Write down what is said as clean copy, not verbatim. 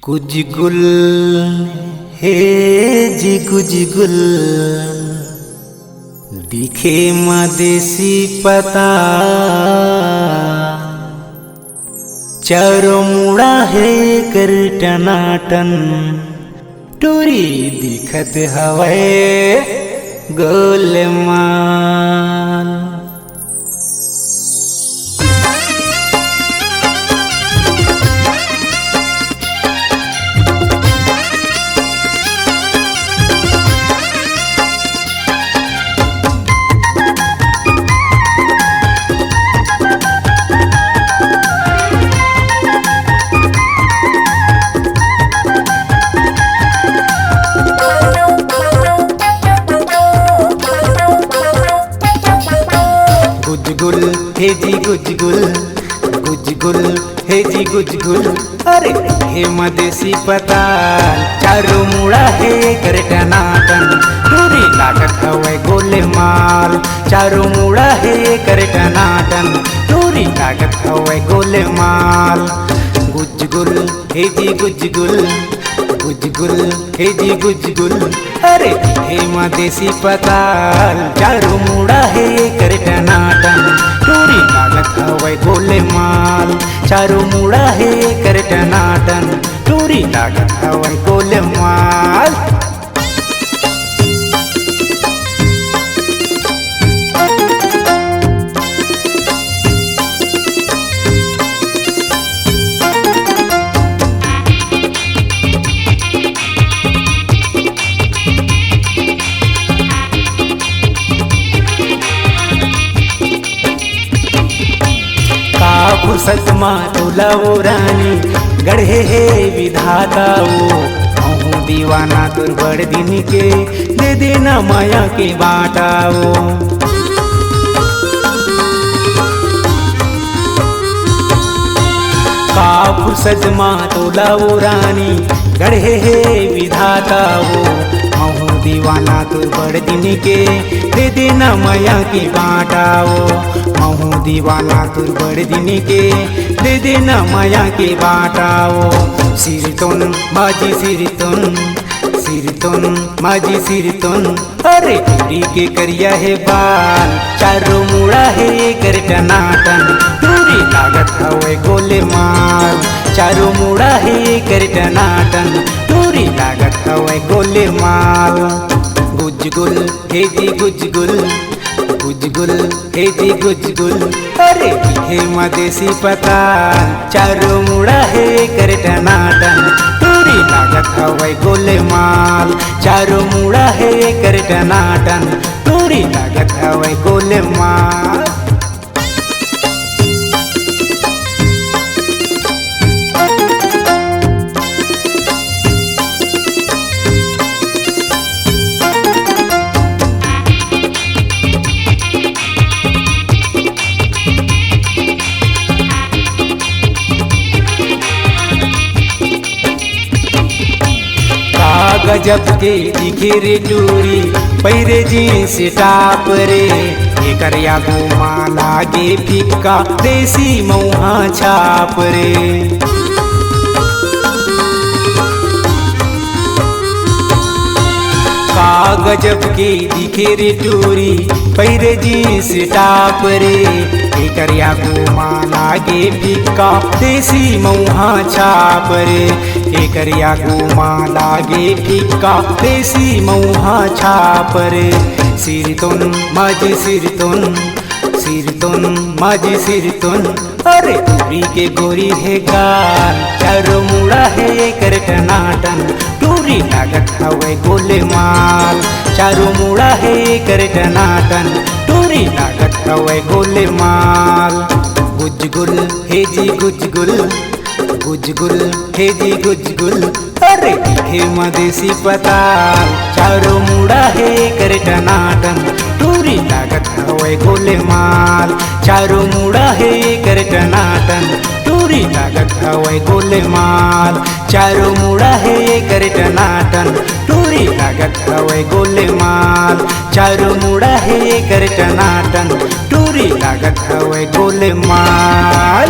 कुछ गुल हे जी कुछ गुल दिखे मदेसी पता चारों मुड़ा है कर टनाटन टूरी दिखत हवे गोलमाल। गुल हे जी गुज गुल हे जी गुज गुल अरे हे मदेसी पता चारों मुड़ा है कर टनाटन टूरी लागत हवे गोलमाल। चारों मुड़ा है कर टनाटन टूरी लागत हवे गोलमाल। गुज गुल हे जी गुज गुल हे जी गुज गुल अरे हे मदेसी पता चारों मुड़ा है कर टनाटन टूरी लागत हवे गोलमाल। चारों मुड़ा है कर टनाटन टूरी लागत हवे गोलमाल। फुर्सत मा तुलाओ रानी गढ़े हे विधाता वो कहूँ दीवाना तुर बड़ दिन के दे देना माया के बाटाओ। का फुर्सत मा तुलाओ रानी गढ़े हे विधाता वो कहूँ दीवाना तुर बड़ दिन के दे देना माया के बाटाओ। महू दीवाना तुर बड़ दिन के दे देना माया के बाटाओ। सिरतोन माजी सिरतोन माजी सिरतोन अरे टूरी के करिया है बाल चारों मुड़ा है कर टनाटन टूरी लागत हवे गोलमाल। चारों मुड़ा है कर टनाटन टूरी लागत हवे गोलमाल। गुज गुल हे जी गुज गुल हे जी गुज गुल अरे हे मदेसी पता चारों मुड़ा है कर टनाटन टूरी लागत हवे गोलमाल। चारों मुड़ा है कर टनाटन टूरी लागत हवे गोलमाल। गजब के दिखे रे टूरी पैरे जींस टाप रे एकर यागो माला गे फिक्का देसी मऊहा छाप रे। का गजब के दिखे रे टूरी पैरे जींस टाप रे एकर यागो माला गे फिक्का देसी मऊहा छाप रे। एकर यागो माला गे फिक्का देसी मऊहा छाप रे। सिरतोन माजी सिरतोन अरे टूरी के गोरी है गाल चारों मुड़ा है कर टनाटन टूरी लागत हवे गोलमाल। चारों मुड़ा है कर टनाटन टूरी लागत हवे गोलमाल। गुज गुल हे जी गुज गुल हे जी गुज गुल अरे हे मदेसी पता चारों मुड़ा है कर टनाटन टूरी लागत हवे गोलमाल। चारों मुड़ा है कर टनाटन टूरी लागत हवे गोलमाल। चारों मुड़ा है कर टनाटन टूरी लागत हवे गोलमाल। चारों मुड़ा है कर टनाटन टूरी लागत हवे गोलमाल।